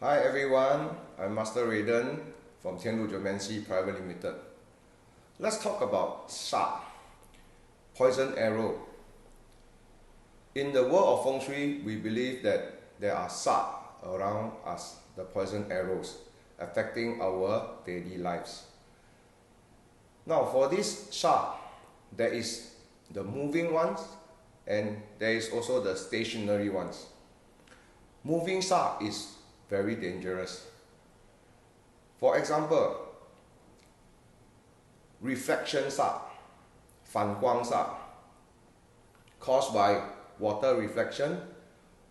Hi everyone, I'm Master Raiden from Tianlu Geomancy Private Limited. Let's talk about sharp, poison arrow. In the world of Feng Shui, we believe that there are sharp around us, the poison arrows, affecting our daily lives. Now for this sharp, there is the moving ones and there is also the stationary ones. Moving sharp is very dangerous. For example, reflection sharp, 反光 sharp, caused by water reflection,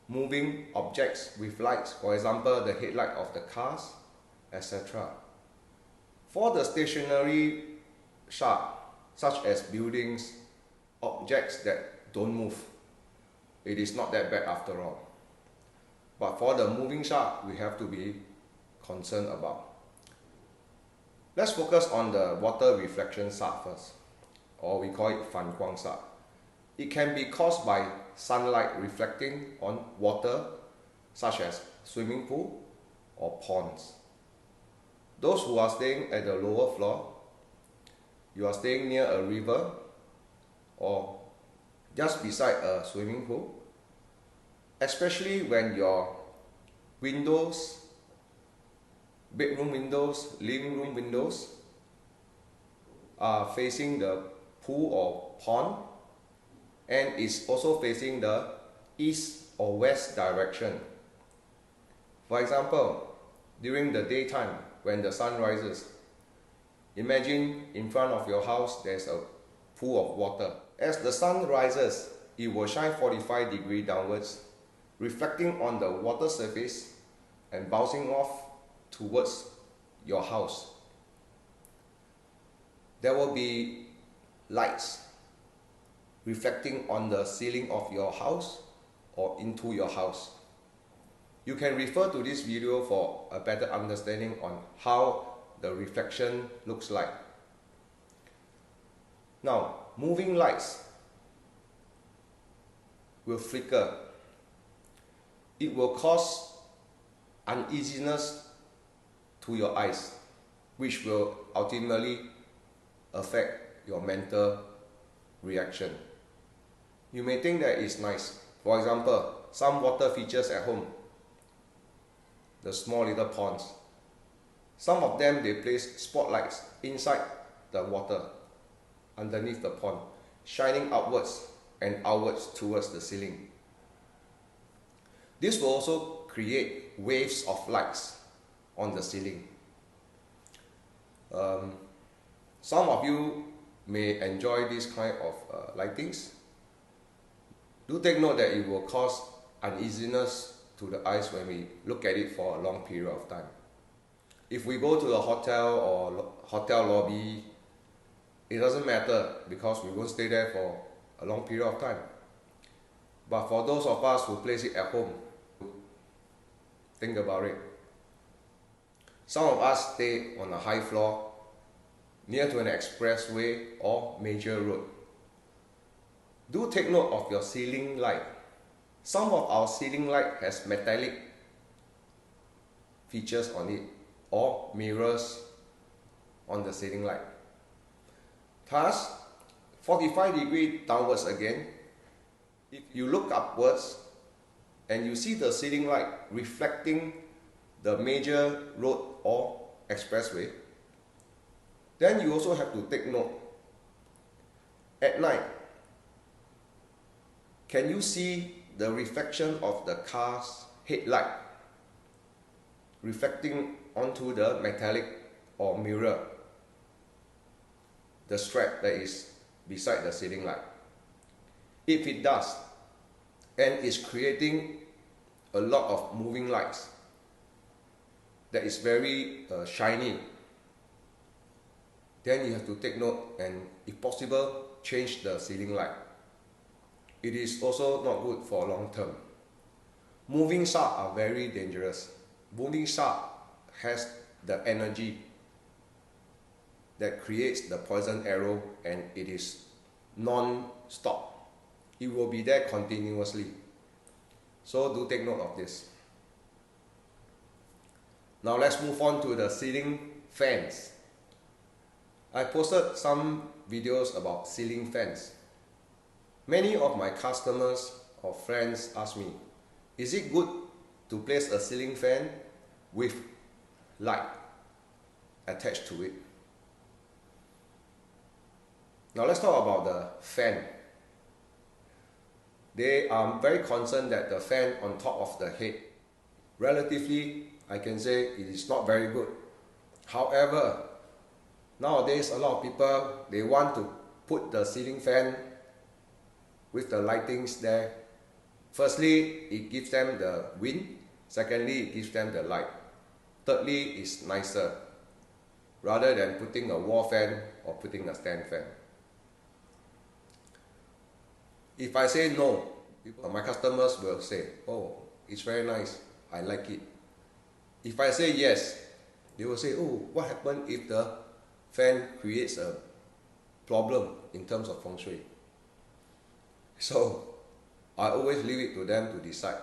moving objects with lights, for example, the headlight of the cars, etc. For the stationary sharp, such as buildings, objects that don't move, it is not that bad after all. But for the moving sharp, we have to be concerned about. Let's focus on the water reflection sharp first, or we call it 反光 sharp. It can be caused by sunlight reflecting on water, such as swimming pool or ponds. Those who are staying at the lower floor, you are staying near a river or just beside a swimming pool, especially when your windows, bedroom windows, living room windows are facing the pool or pond and is also facing the east or west direction. For example, during the daytime when the sun rises, imagine in front of your house there's a pool of water. As the sun rises, it will shine 45 degrees downwards, reflecting on the water surface and bouncing off towards your house. There will be lights reflecting on the ceiling of your house or into your house. You can refer to this video for a better understanding on how the reflection looks like. Now, moving lights will flicker. It will cause uneasiness to your eyes, which will ultimately affect your mental reaction. You may think that it's nice. For example, some water features at home, the small little ponds. Some of them, they place spotlights inside the water, underneath the pond, shining upwards and outwards towards the ceiling. This will also create waves of lights on the ceiling. Some of you may enjoy this kind of lightings. Do take note that it will cause uneasiness to the eyes when we look at it for a long period of time. If we go to a hotel or hotel lobby, it doesn't matter because we won't stay there for a long period of time. But for those of us who place it at home, think about it. Some of us stay on a high floor, near to an expressway or major road. Do take note of your ceiling light. Some of our ceiling light has metallic features on it or mirrors on the ceiling light. Thus, 45 degrees downwards again, if you look upwards and you see the ceiling light reflecting the major road or expressway, then you also have to take note. At night, can you see the reflection of the car's headlight reflecting onto the metallic or mirror, the strap that is beside the ceiling light? If it does, and is creating a lot of moving lights that is very shiny, then you have to take note and, if possible, change the ceiling light. It is also not good for long term. Moving sharp are very dangerous. Moving sharp has the energy that creates the poison arrow, and it is non-stop. It will be there continuously. So do take note of this. Now let's move on to the ceiling fans. I posted some videos about ceiling fans. Many of my customers or friends ask me, is it good to place a ceiling fan with light attached to it? Now let's talk about the fan. They are very concerned that the fan on top of the head, relatively, I can say it is not very good. However, nowadays a lot of people, they want to put the ceiling fan with the lightings there. Firstly, it gives them the wind. Secondly, it gives them the light. Thirdly, it's nicer rather than putting a wall fan or putting a stand fan. If I say no, my customers will say, oh, it's very nice, I like it. If I say yes, they will say, oh, what happens if the fan creates a problem in terms of Feng Shui? So I always leave it to them to decide.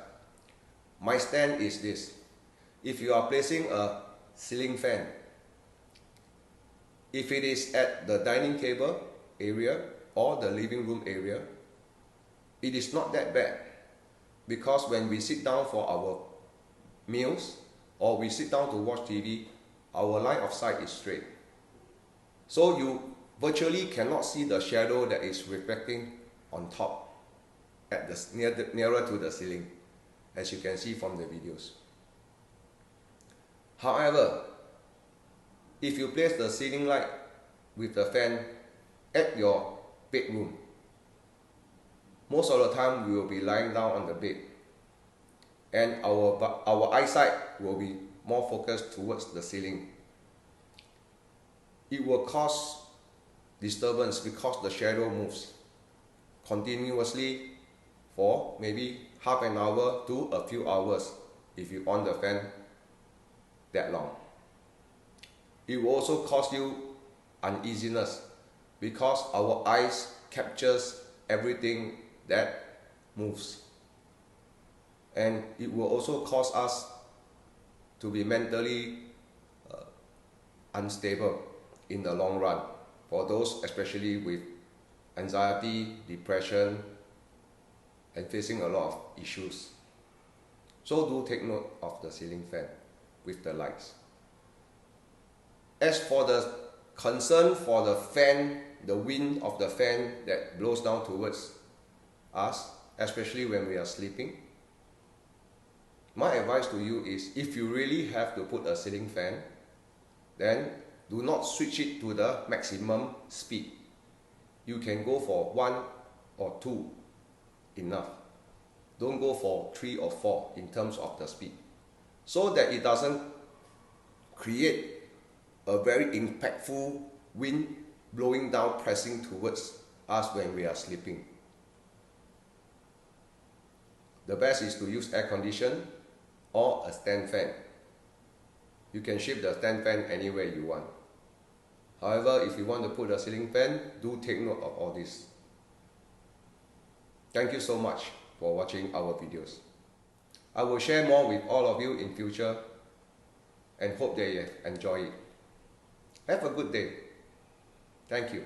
My stand is this: if you are placing a ceiling fan, if it is at the dining table area or the living room area, it is not that bad, because when we sit down for our meals or we sit down to watch TV, our line of sight is straight. So you virtually cannot see the shadow that is reflecting on top at the nearer to the ceiling, as you can see from the videos. However, if you place the ceiling light with the fan at your bedroom, most of the time we will be lying down on the bed, and our eyesight will be more focused towards the ceiling. It will cause disturbance because the shadow moves continuously for maybe half an hour to a few hours if you on the fan that long. It will also cause you uneasiness because our eyes captures everything that moves, and it will also cause us to be mentally unstable in the long run, for those especially with anxiety, depression, and facing a lot of issues. So do take note of the ceiling fan with the lights. As for the concern for the fan, the wind of the fan that blows down towards us, especially when we are sleeping, my advice to you is, if you really have to put a ceiling fan, then do not switch it to the maximum speed. You can go for 1 or 2 enough. Don't go for 3 or 4 in terms of the speed, so that it doesn't create a very impactful wind blowing down, pressing towards us when we are sleeping. The best is to use air condition or a stand fan. You can shift the stand fan anywhere you want. However, if you want to put a ceiling fan, do take note of all this. Thank you so much for watching our videos. I will share more with all of you in future, and hope that you enjoy it. Have a good day. Thank you.